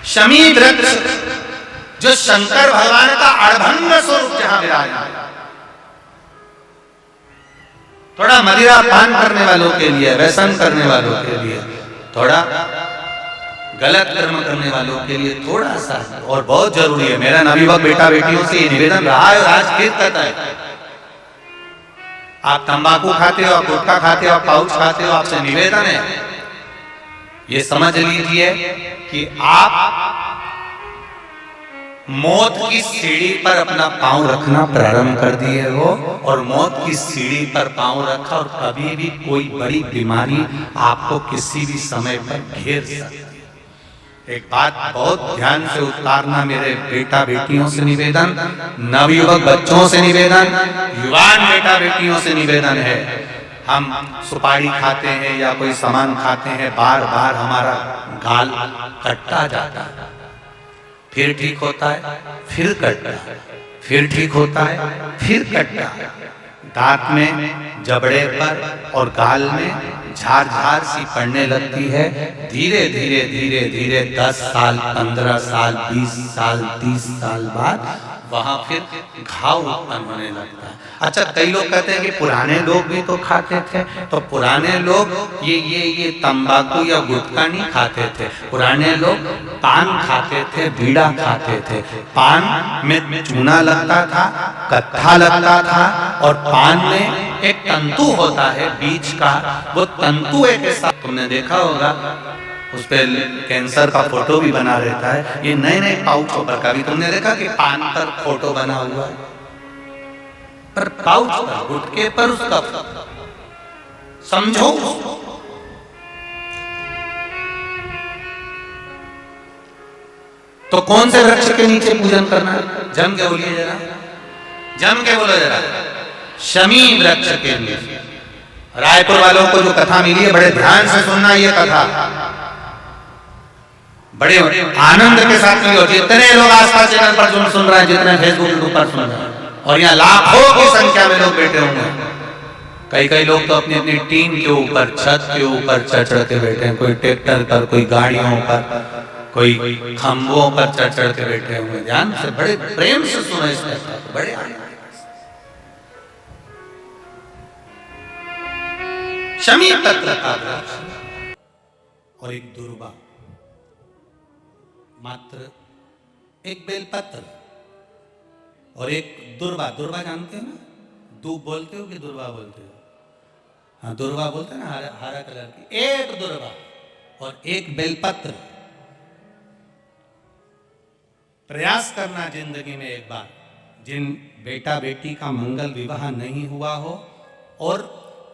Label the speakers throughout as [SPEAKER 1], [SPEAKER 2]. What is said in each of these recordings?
[SPEAKER 1] शमी वृक्ष जो शंकर भगवान का अड़भंग स्वरूप जहां विराजमान, थोड़ा मदिरा पान करने वालों के लिए, व्यसन करने वालों के लिए, थोड़ा गलत कर्म करने वालों के लिए थोड़ा सा, और बहुत जरूरी है। मेरा नवयुवक बेटा बेटियों से ये निवेदन रहा है और आज फिर कहता है, आप तंबाकू खाते हो, आप गुटखा खाते हो, आप पाउच खाते हो, आपसे निवेदन है ये समझ लीजिए कि आप मौत की सीढ़ी पर अपना पांव रखना प्रारंभ कर दिए हो, और मौत की सीढ़ी पर पांव रखा, और कभी भी कोई बड़ी बीमारी आपको किसी भी समय पर घेर सकती है। एक बात बहुत ध्यान से उतारना, मेरे बेटा बेटियों से निवेदन, नवयुवक बच्चों से निवेदन, युवान बेटा बेटियों से निवेदन है, हम सुपारी खाते हैं या कोई सामान खाते हैं, बार बार हमारा गाल कटता जाता है, फिर ठीक होता है, फिर कटता है, फिर ठीक होता है, फिर कटता है, दांत में, जबड़े पर और गाल में झार झार सी पड़ने लगती है। धीरे धीरे धीरे धीरे 10 साल, 15 साल, 20 साल, 30 साल बाद वहां फिर घाव उत्पन्न होने लगता है। अच्छा, कई लोग कहते हैं कि पुराने लोग भी तो खाते थे, तो पुराने लोग ये तंबाकू या गुटखा नहीं खाते थे, पुराने लोग पान खाते थे, बीड़ा खाते थे। पान में चूना लगता था, कत्था लगता था, और पान में एक तंतु होता है बीच का, वो तंतु एक ऐसा, तुमने देखा होगा उस पे कैंसर का फोटो भी बना रहता है, ये नए नए पाउचों पर का भी तुमने देखा कि पान पर फोटो बना हुआ है, पर पाउच पर, गुटके पर उसका, समझो तो कौन से वृक्ष के नीचे पूजन करना है? जम के बोलिए जरा, जम के बोलो जरा, शमी वृक्ष के नीचे। रायपुर वालों को जो कथा मिली है, बड़े ध्यान से सुनना, ये कथा बड़े आनंद के साथ मिली। और जितने लोग आस्था चैनल पर सुन रहे हैं, जितने फेसबुक पर सुन रहे हैं, और यहाँ लाखों की संख्या में लोग बैठे होंगे, कई लोग तो अपनी अपनी टीम के ऊपर, छत के ऊपर चढ़ के बैठे हैं, कोई ट्रैक्टर पर, कोई गाड़ियों पर, कोई खंभों पर चढ़ के बैठे हुए। ध्यान से, बड़े प्रेम से सुनो इस कथा को, बड़े आनंद। शमी तत्व का वृक्ष और एक दुर्वा, मात्र एक बेलपत्र और एक दुर्वा। दुर्वा जानते हो ना, दूब बोलते हो कि दुर्वा बोलते हो? हाँ, दुर्वा बोलते हैं ना, हरा कलर की। एक दुर्वा और एक बेलपत्र। प्रयास करना जिंदगी में एक बार, जिन बेटा बेटी का मंगल विवाह नहीं हुआ हो, और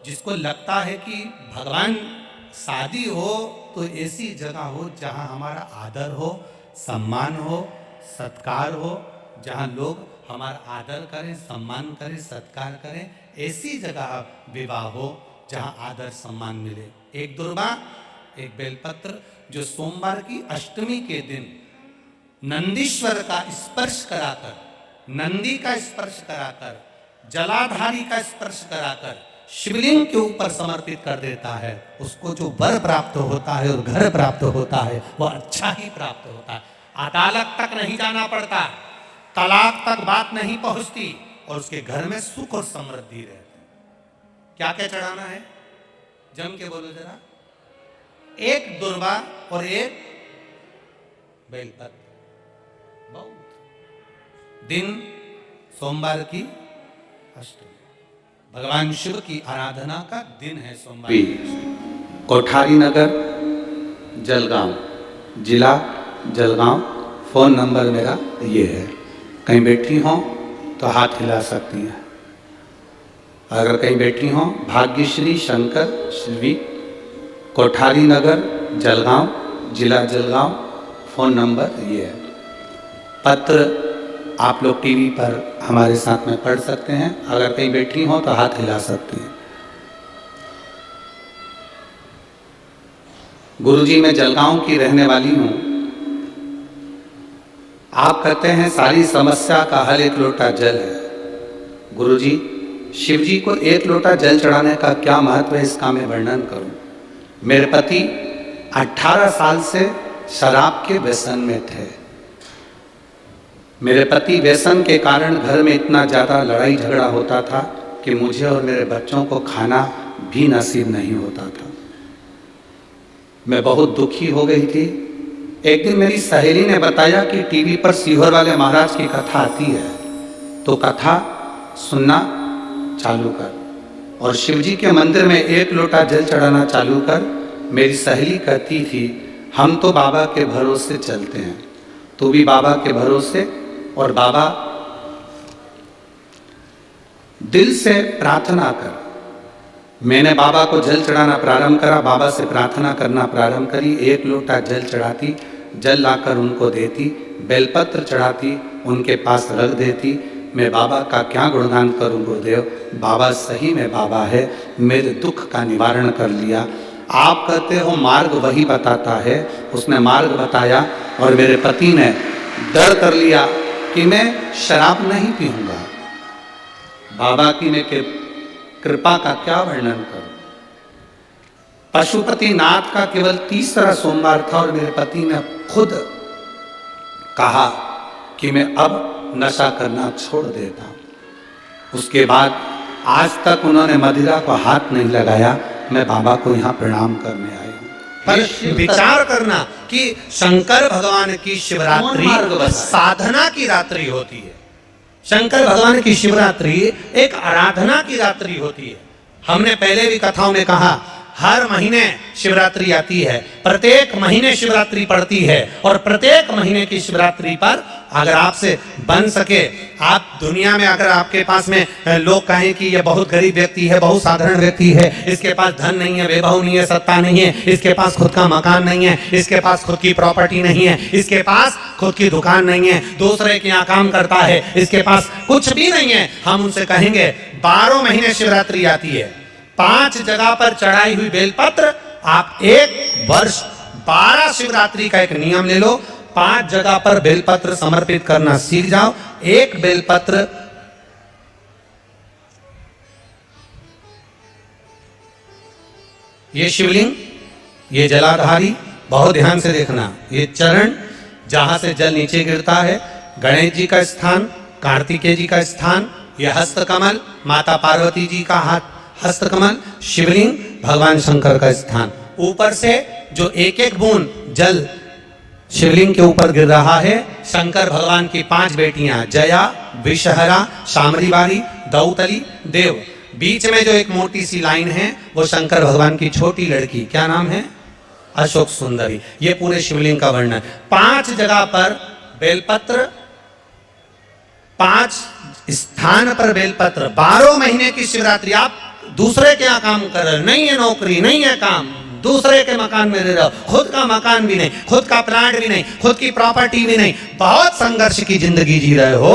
[SPEAKER 1] जिसको लगता है कि भगवान शादी हो तो ऐसी जगह हो जहां हमारा आदर हो, सम्मान हो, सत्कार हो, जहां लोग हमारा आदर करें, सम्मान करें, सत्कार करें, ऐसी जगह विवाह हो जहां आदर सम्मान मिले। एक दुर्वा, एक बेलपत्र, जो सोमवार की अष्टमी के दिन नंदीश्वर का स्पर्श कराकर, नंदी का स्पर्श कराकर, जलाधारी का स्पर्श कराकर शिवलिंग के ऊपर समर्पित कर देता है, उसको जो वर प्राप्त होता है और घर प्राप्त होता है, वह अच्छा ही प्राप्त होता है। अदालत तक नहीं जाना पड़ता, तलाक तक बात नहीं पहुंचती, और उसके घर में सुख और समृद्धि रहती। क्या क्या चढ़ाना है? जम के बोलो जरा। एक दुर्वा और एक बेलपत्र। बहुत दिन सोमवार की अष्टमी, भगवान शिव की आराधना का दिन है सोमवार। कोठारी नगर, जलगांव, जिला जलगांव। फोन नंबर मेरा ये है, कहीं बैठी हो तो हाथ हिला सकती हैं। अगर कहीं बैठी हो, भाग्यश्री शंकर श्री, कोठारी नगर, जलगांव, जिला जलगांव। फोन नंबर ये है। पत्र आप लोग टीवी पर हमारे साथ में पढ़ सकते हैं। अगर कहीं बैठी हो तो हाथ हिला सकती हैं। गुरुजी, मैं जलगांव की रहने वाली हूं। आप कहते हैं सारी समस्या का हल एक लोटा जल है। गुरुजी, शिवजी को एक लोटा जल चढ़ाने का क्या महत्व है, इसका मैं वर्णन करूं। मेरे पति 18 साल से शराब के व्यसन में थे। मेरे पति व्यसन के कारण घर में इतना ज़्यादा लड़ाई झगड़ा होता था कि मुझे और मेरे बच्चों को खाना भी नसीब नहीं होता था। मैं बहुत दुखी हो गई थी। एक दिन मेरी सहेली ने बताया कि टीवी पर सीहोर वाले महाराज की कथा आती है, तो कथा सुनना चालू कर और शिवजी के मंदिर में 1 लोटा जल चढ़ाना चालू कर। मेरी सहेली कहती थी, हम तो बाबा के भरोसे चलते हैं, तू भी बाबा के भरोसे। और बाबा दिल से प्रार्थना कर। मैंने बाबा को जल चढ़ाना प्रारंभ करा, बाबा से प्रार्थना करना प्रारंभ करी। 1 लोटा जल चढ़ाती, जल लाकर उनको देती, बेलपत्र चढ़ाती, उनके पास रख देती। मैं बाबा का क्या गुणगान करूं गुरुदेव, बाबा सही में बाबा है, मेरे दुख का निवारण कर लिया। आप कहते हो मार्ग वही बताता है, उसने मार्ग बताया और मेरे पति ने डर कर लिया कि मैं शराब नहीं पीऊंगा। बाबा की मैं कृपा का क्या वर्णन करूं। पशुपति नाथ का केवल 3रा सोमवार था और मेरे पति ने खुद कहा कि मैं अब नशा करना छोड़ देता हूं। उसके बाद आज तक उन्होंने मदिरा को हाथ नहीं लगाया। मैं बाबा को यहाँ प्रणाम करने आया हूँ।
[SPEAKER 2] पर विचार करना कि शंकर भगवान की शिवरात्रि साधना की रात्रि होती है। शंकर भगवान की शिवरात्रि एक आराधना की रात्रि होती है। हमने पहले भी कथाओं में कहा, हर महीने शिवरात्रि आती है, प्रत्येक महीने शिवरात्रि पड़ती है और प्रत्येक महीने की शिवरात्रि पर अगर आपसे बन सके, आप दुनिया में अगर आपके पास में लोग कहें कि ये बहुत गरीब व्यक्ति है, बहुत साधारण व्यक्ति है, इसके पास धन नहीं है, वैभव नहीं है, सत्ता नहीं है, इसके पास खुद का मकान नहीं है, इसके पास खुद की प्रॉपर्टी नहीं है, इसके पास खुद की दुकान नहीं है, दूसरे के यहाँ काम करता है, इसके पास कुछ भी नहीं है, हम उनसे कहेंगे 12 महीने शिवरात्रि आती है, 5 जगह पर चढ़ाई हुई बेलपत्र, आप 1 वर्ष 12 शिवरात्रि का एक नियम ले लो, 5 जगह पर बेलपत्र समर्पित करना सीख जाओ। 1 बेलपत्र ये शिवलिंग, ये जलाधारी, बहुत ध्यान से देखना, ये चरण जहां से जल नीचे गिरता है, गणेश जी का स्थान, कार्तिकेय जी का स्थान, यह हस्तकमल, माता पार्वती जी का हाथ हस्तकमल, शिवलिंग, भगवान शंकर का स्थान। ऊपर से जो एक एक बूंद जल शिवलिंग के ऊपर गिर रहा है, शंकर भगवान की 5 बेटियां जया, विषहरा, शामरीवारी, दौतली, देव। बीच में जो एक मोटी सी लाइन है वो शंकर भगवान की छोटी लड़की, क्या नाम है? अशोक सुंदरी। ये पूरे शिवलिंग का वर्णन। 5 जगह पर बेलपत्र, 5 स्थान पर बेलपत्र। 12 महीने की शिवरात्रि। आप दूसरे के यहाँ काम कर रहे, नहीं है नौकरी, नहीं है काम, दूसरे के मकान में रह रहे हो, खुद का मकान भी नहीं, खुद का प्लाट भी नहीं, खुद की प्रॉपर्टी भी नहीं, बहुत संघर्ष की जिंदगी जी रहे हो,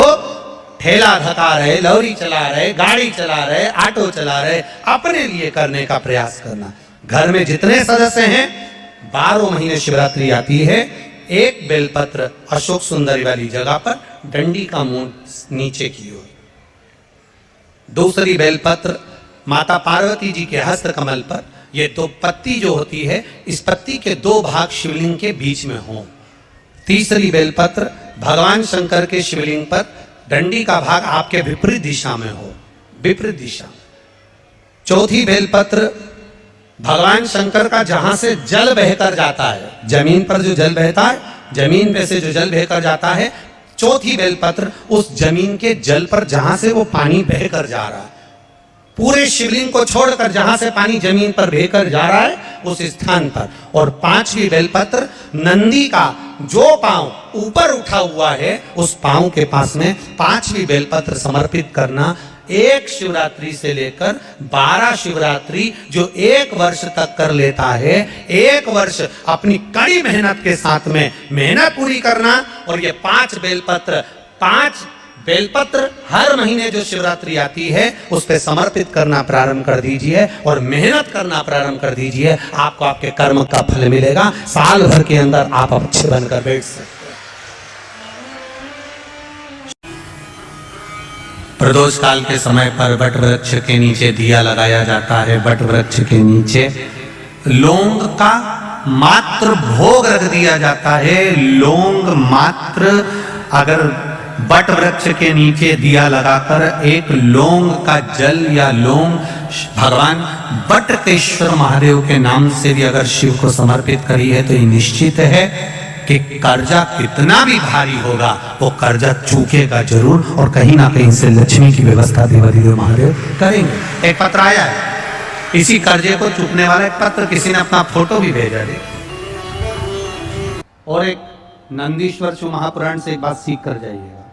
[SPEAKER 2] ठेला धका रहे, लौरी चला रहे, गाड़ी चला रहे, ऑटो चला रहे, अपने लिए करने का प्रयास करना। घर में जितने सदस्य हैं, 12 महीने शिवरात्रि आती है, 1 बेलपत्र अशोक सुंदरी वाली जगह पर, डंडी का मुंह नीचे की ओर। दूसरी बेलपत्र माता पार्वती जी के हस्त कमल पर। ये 2 पत्ती जो होती है, इस पत्ती के 2 भाग शिवलिंग के बीच में हो। तीसरी बेलपत्र भगवान शंकर के शिवलिंग पर, डंडी का भाग आपके विपरीत दिशा में हो, विपरीत दिशा। चौथी बेलपत्र भगवान शंकर का जहां से जल बहकर जाता है, जमीन पर जो जल बहता है, जमीन पे से जो जल बहकर जाता है, चौथी बेलपत्र उस जमीन के जल पर जहां से वो पानी बहकर जा रहा है, पूरे शिवलिंग को छोड़कर जहां से पानी जमीन पर बहकर जा रहा है उस स्थान पर। और 5वीं बेलपत्र नंदी का जो पांव ऊपर उठा हुआ है, उस पांव के पास में 5वीं बेलपत्र समर्पित करना। 1 शिवरात्रि से लेकर 12 शिवरात्रि जो 1 वर्ष तक कर लेता है, 1 वर्ष अपनी कड़ी मेहनत के साथ में मेहनत पूरी करना। और ये 5 बेलपत्र, 5 बेलपत्र हर महीने जो शिवरात्रि आती है उस पे समर्पित करना प्रारंभ कर दीजिए और मेहनत करना प्रारंभ कर दीजिए। आपको आपके कर्म का फल मिलेगा। साल भर के अंदर आप अच्छे बनकर बैठ सकते।
[SPEAKER 1] प्रदोष काल के समय पर वट वृक्ष के नीचे दिया लगाया जाता है। वट वृक्ष के नीचे लौंग का
[SPEAKER 2] मात्र भोग रख दिया जाता है। लौंग मात्र, अगर बट वृक्ष के नीचे दिया लगाकर एक लौंग का जल या लौंग भगवान बटकेश्वर महादेव के नाम से भी अगर शिव को समर्पित करी है तो ये निश्चित है कि कर्जा कितना भी भारी होगा वो कर्जा चूकेगा जरूर, और कहीं ना कहीं से लक्ष्मी की व्यवस्था देवाधिदेव महादेव करेंगे। एक पत्र आया है, इसी कर्जे को चूकने वाला एक पत्र किसी ने अपना फोटो भी भेजा है। और एक नंदीश्वर शिव महापुराण से एक बात सीख कर जाइएगा,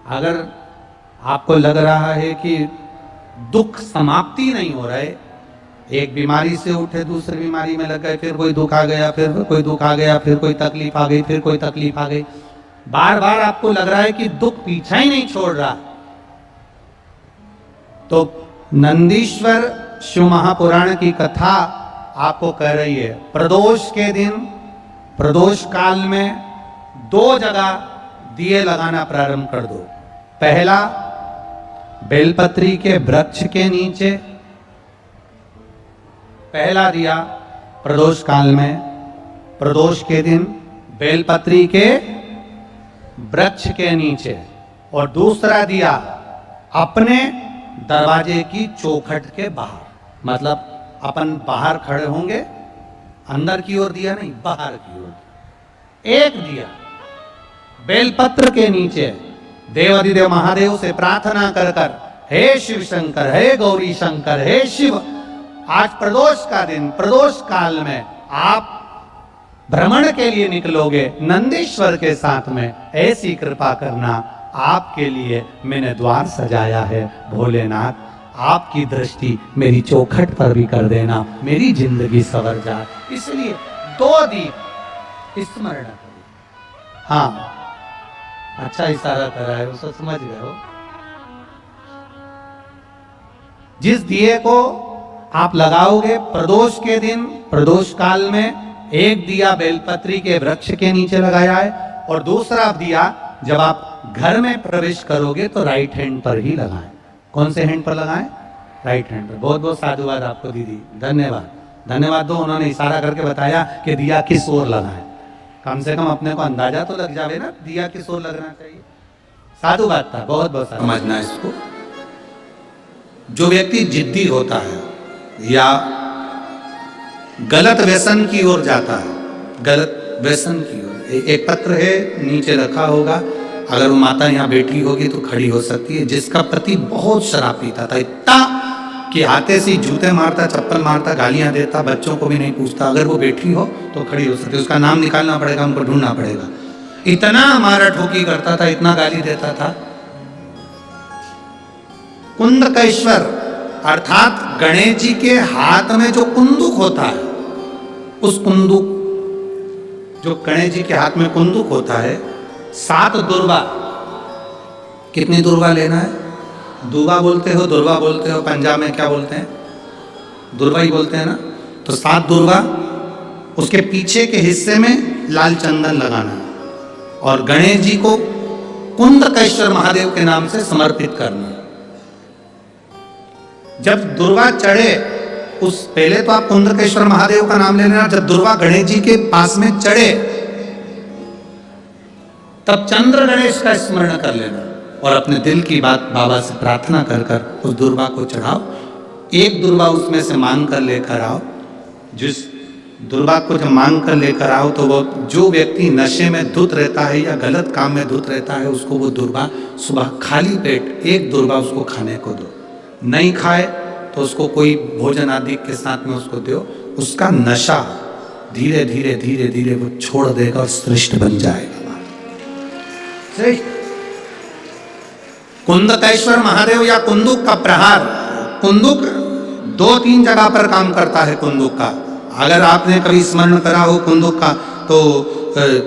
[SPEAKER 2] अगर आपको लग रहा है कि दुख समाप्ति नहीं हो रहा है, एक बीमारी से उठे दूसरी बीमारी में लग गए, फिर कोई दुख आ गया, फिर कोई दुख आ गया, फिर कोई तकलीफ आ गई, फिर कोई तकलीफ आ गई, बार बार आपको लग रहा है कि दुख पीछा ही नहीं छोड़ रहा, तो नंदीश्वर शिव महापुराण की कथा आपको कह रही है, प्रदोष के दिन, प्रदोष काल में 2 जगह दिए लगाना प्रारंभ कर दो। पहला, बेलपत्री के वृक्ष के नीचे पहला दिया प्रदोष काल में, प्रदोष के दिन बेलपत्री के वृक्ष के नीचे, और दूसरा दिया अपने दरवाजे की चौखट के बाहर, मतलब अपन बाहर खड़े होंगे, अंदर की ओर दिया नहीं, बाहर की ओर एक दिया बेलपत्र के नीचे, देवाधिदेव महादेव से प्रार्थना कर कर, हे शिव शंकर, हे गौरी शंकर, हे शिव, आज प्रदोष का दिन, प्रदोष काल में आप भ्रमण के लिए निकलोगे नंदीश्वर के साथ में, ऐसी कृपा करना, आपके लिए मैंने द्वार सजाया है भोलेनाथ, आपकी दृष्टि मेरी चौखट पर भी कर देना, मेरी जिंदगी सवर जाए। इसलिए 2 दीप स्मरण करो। हाँ, अच्छा इशारा करा है, उसे समझ गए हो। जिस दिए को आप लगाओगे प्रदोष के दिन, प्रदोष काल में, एक दिया बेलपत्री के वृक्ष के नीचे लगाया है, और दूसरा दिया जब आप घर में प्रवेश करोगे तो राइट हैंड पर ही लगाएं। कौन से हैंड पर लगाएं? राइट हैंड पर। बहुत बहुत साधुवाद आपको दीदी, धन्यवाद, धन्यवाद दो, उन्होंने इशारा करके बताया कि दिया किस ओर लगाएं। कम से कम अपने को अंदाजा तो लग जावे ना दिया किस ओर लगना चाहिए। साधुवाद था, बहुत बहुत समझना इसको। जो व्यक्ति जिद्दी होता है या गलत व्यसन की ओर जाता है, गलत व्यसन की ओर, एक पत्र है नीचे रखा होगा, अगर वो माता यहाँ बैठी होगी तो खड़ी हो सकती है, जिसका पति बहुत शराब पीता था, इतना कि आते से जूते मारता, चप्पल मारता, गालियां देता, बच्चों को भी नहीं पूछता, अगर वो बैठी हो तो खड़ी हो सकती है। उसका नाम निकालना पड़ेगा, हमको ढूंढना पड़ेगा। इतना मारा ठोकी करता था, इतना गाली देता था। कुंदकेश्वर अर्थात गणेश जी के हाथ में जो कुंदुक होता है, उस कुंदुक, जो गणेश जी के हाथ में कुंदुक होता है, 7 दुर्वा, कितनी दुर्वा लेना है? दुर्वा बोलते हो, दुर्वा बोलते हो, पंजाब में क्या बोलते हैं? दुर्वा ही बोलते हैं ना। तो 7 दुर्वा, उसके पीछे के हिस्से में लाल चंदन लगाना और गणेश जी को कुंदकेश्वर महादेव के नाम से समर्पित करना। जब दुर्वा चढ़े, उस पहले तो आप कुंदकेश्वर महादेव का नाम ले लेना, जब दुर्वा गणेश जी के पास में चढ़े तब चंद्र गणेश का स्मरण कर लेना और अपने दिल की बात बाबा से प्रार्थना कर कर उस दुर्वा को चढ़ाओ। एक दुर्वा उसमें से मांग कर लेकर आओ। जिस दुर्वा को जब मांग कर लेकर आओ तो वो जो व्यक्ति नशे में धुत रहता है या गलत काम में धुत रहता है, उसको वो दुर्वा सुबह खाली पेट एक दुर्वा उसको खाने को दो। नहीं खाए तो उसको कोई भोजन आदि के साथ में उसको दो। उसका नशा धीरे धीरे धीरे धीरे वो छोड़ देगा और श्रेष्ठ बन जाएगा। श्रेष्ठ कुंदकेश्वर महादेव या कुंदुक का प्रहार, कुंदुक 2-3 जगह पर काम करता है। कुंदुक का अगर आपने कभी स्मरण करा हो कुंदुक का, तो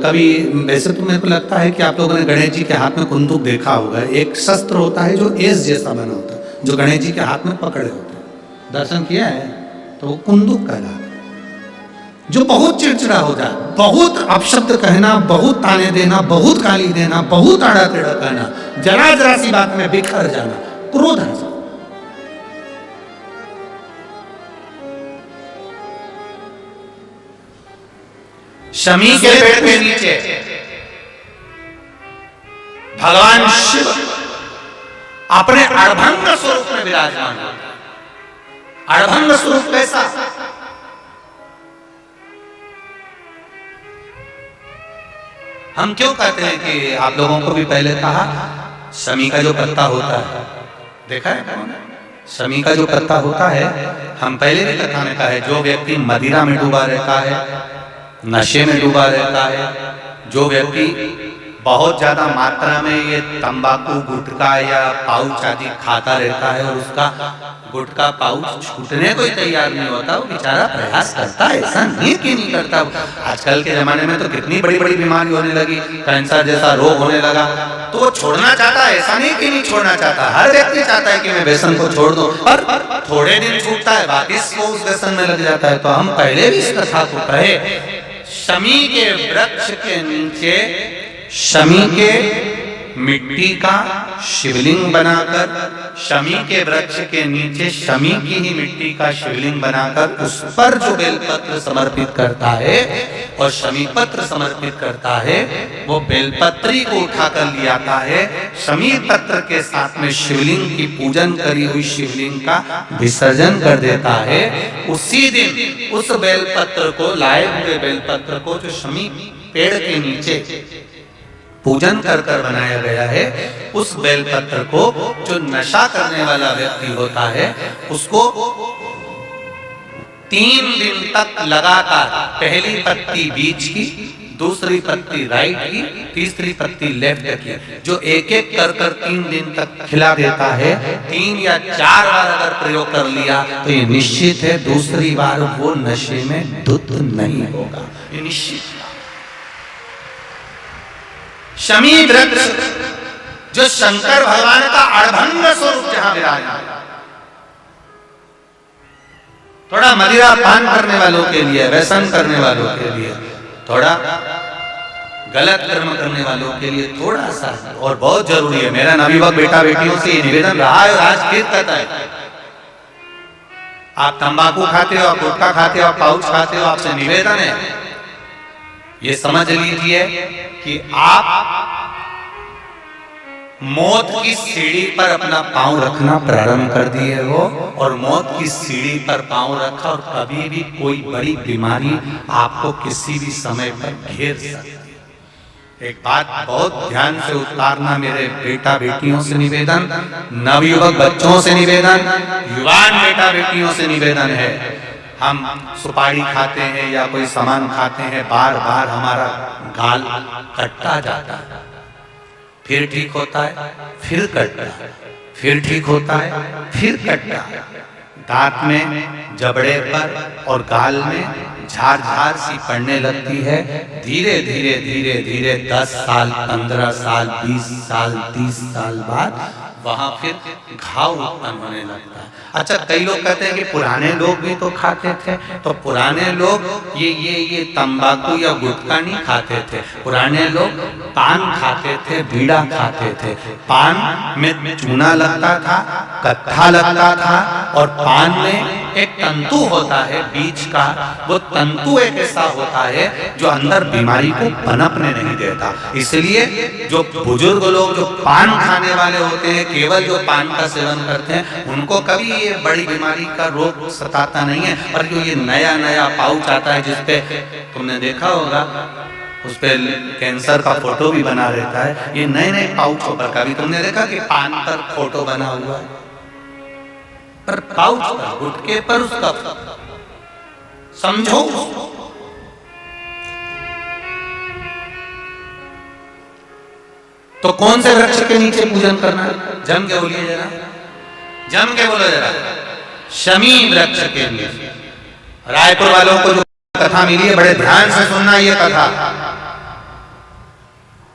[SPEAKER 2] कभी, वैसे तो मेरे को लगता है कि आप लोगों ने गणेश जी के हाथ में कुंदुक देखा होगा। एक शस्त्र होता है जो एस जैसा बना होता है, जो गणेश जी के हाथ में पकड़े होते हैं। दर्शन किया है तो वो कुंदुक कहलाता है। जो बहुत चिड़चिड़ा हो जाए, बहुत अपशब्द कहना, बहुत ताने देना, बहुत गाली देना, बहुत आड़ा टेढ़ा कहना, जरा जरा सी बात में बिखर जाना, क्रोध आ जाए।
[SPEAKER 1] शमी के पेड़ के नीचे भगवान शिव अपने अड़भंग स्वरूप में विराजमान होता है। अड़भंग स्वरूप कैसा? हम क्यों कहते हैं कि आप लोगों को भी पहले कहा, शमी का जो पत्ता होता है, देखा है शमी का जो पत्ता होता है, हम पहले भी कथा में कहा है, जो व्यक्ति मदिरा में डूबा रहता है, नशे में डूबा रहता है, जो व्यक्ति बहुत ज्यादा मात्रा में ये तंबाकू गुटखा या पाउच आदि खाता रहता है और उसका गुटखा पाउच छूटने को ही तैयार नहीं होता, वो बेचारा प्रयास करता है, ऐसा नहीं कि नहीं करता। आजकल के जमाने में तो कितनी बड़ी बड़ी बीमारी होने लगी, कैंसर जैसा रोग होने लगा, तो वो छोड़ना चाहता है, ऐसा नहीं कि नहीं छोड़ना चाहता। हर व्यक्ति चाहता है कि मैं व्यसन को छोड़ दूं, पर थोड़े दिन छूटता है, वापिस वो उस व्यसन में लग जाता है। तो हम पहले भी इस कथा को कहे, शमी के वृक्ष के नीचे शमी के मिट्टी का शिवलिंग बनाकर, शमी के वृक्ष के नीचे शमी की ही मिट्टी का शिवलिंग बनाकर उस पर जो बेलपत्र समर्पित करता है और शमी पत्र समर्पित करता है, वो बेलपत्री को उठाकर ले आता है, शमी पत्र के साथ में शिवलिंग की पूजन करी हुई शिवलिंग का विसर्जन कर देता है। उसी दिन उस बेलपत्र को, लाए हुए बेलपत्र को जो शमी पेड़ के नीचे पूजन कर कर बनाया गया है, उस बेलपत्र को जो नशा करने वाला व्यक्ति होता है उसको 3 दिन तक लगातार, पहली पत्ती बीच की, दूसरी पत्ती राइट की, तीसरी पत्ती लेफ्ट की, जो एक एक कर कर 3 दिन तक खिला देता है। 3 या 4 बार अगर प्रयोग कर लिया तो ये निश्चित है दूसरी बार वो नशे में धुत नहीं होगा, ये निश्चित। शमी वृक्ष जो शंकर भगवान का अड़भंग स्वरूप जहां विराजमान, थोड़ा मदिरा पान करने वालों के लिए, व्यसन करने वालों के लिए, थोड़ा गलत कर्म करने वालों के लिए थोड़ा सा और बहुत जरूरी है। मेरा नवयुवक बेटा बेटियों से निवेदन रहा है, आज फिर कहता है, आप तंबाकू खाते हो, आप गुटखा खाते हो, आप पाउच खाते हो, आपसे निवेदन है ये समझ लीजिए कि आप मौत की सीढ़ी पर अपना पांव रखना प्रारंभ कर दिए हो और मौत की सीढ़ी पर पांव रखा और कभी भी कोई बड़ी बीमारी आपको किसी भी समय पर घेर सकती है। एक बात बहुत ध्यान से उतारना, मेरे बेटा बेटियों से निवेदन, नवयुवक बच्चों से निवेदन, युवान बेटा बेटियों से निवेदन है, हम सुपारी खाते हैं या कोई सामान खाते हैं, बार बार हमारा गाल कटता जाता है, फिर ठीक होता है, फिर कटता है, फिर ठीक होता है, फिर कटता है, दांत में, जबड़े पर और गाल में झार झार सी पड़ने लगती है। धीरे धीरे धीरे धीरे 10 साल, 15 साल, 20 साल, 30 साल बाद वहां फिर घाव उत्पन्न होने लगता है। अच्छा, कई लोग कहते हैं कि पुराने लोग भी तो खाते थे, तो पुराने लोग ये तंबाकू या गुटखा नहीं खाते थे, पुराने लोग पान खाते थे, बीड़ा खाते थे। पान में चूना लगता था, कत्था लगता था, और पान में एक तंतु होता है बीच का, वो तंतु एक ऐसा होता है जो अंदर बीमारी को पनपने नहीं देता। इसलिए जो बुजुर्ग लोग जो पान खाने वाले होते हैं, केवल जो पान का सेवन करते हैं, उनको कभी ये बड़ी बीमारी का रोग सताता नहीं है। और जो ये नया नया पाउच आता है जिसपे तुमने देखा होगा, उस पे कैंसर का फोटो भी बना रहता है, ये नए नए पाउचों पर कभी तुमने देखा कि पान पर फोटो बना हुआ है, पर पाउच पर, गुटके पर उसका समझो। तो कौन से वृक्ष के नीचे पूजन करना है? जम के बोलिए जरा, जम के बोलो जरा, शमी वृक्ष के नीचे। रायपुर वालों को जो कथा मिली है, बड़े ध्यान से सुनना ये कथा,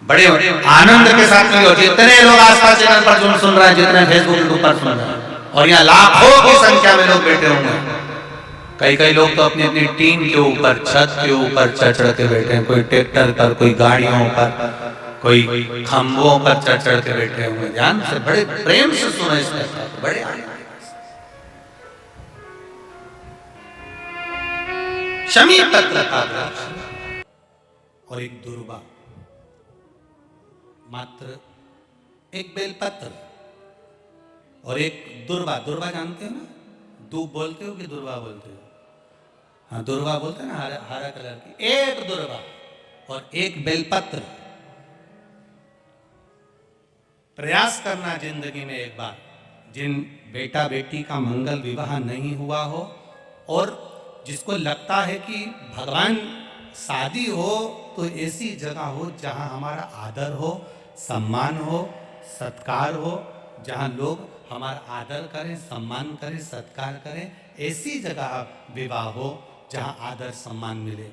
[SPEAKER 1] बड़े आनंद के साथ मिली हो। जितने लोग आसपास चैनल पर सुन रहे हैं, जितने फेसबुक पर सुन रहे हैं, और यहाँ लाखों की संख्या में लोग बैठे होंगे। कई लोग तो अपनी अपनी टीम के ऊपर, छत के ऊपर चढ़ चढ़ के बैठे हैं, कोई ट्रैक्टर पर, कोई गाड़ियों पर, कोई खंभों पर चढ़ चढ़ के बैठे हुए। ध्यान से, बड़े प्रेम से सुनो इस कथा को, बड़े शमी पत्र का
[SPEAKER 2] और एक दुर्वा, मात्र एक बेलपत्र और एक दुर्वा। दुर्वा जानते हो ना, दूब बोलते हो कि दुर्वा बोलते हो? हाँ, दुर्वा बोलते हैं ना, हरा हरा कलर की। एक दुर्वा और एक बेलपत्र। प्रयास करना जिंदगी में एक बार, जिन बेटा बेटी का मंगल विवाह नहीं हुआ हो और जिसको लगता है कि भगवान शादी हो तो ऐसी जगह हो जहां हमारा आदर हो, सम्मान हो, सत्कार हो, जहां लोग हमारा आदर करें, सम्मान करें, सत्कार करें, ऐसी जगह विवाह हो जहां आदर सम्मान मिले।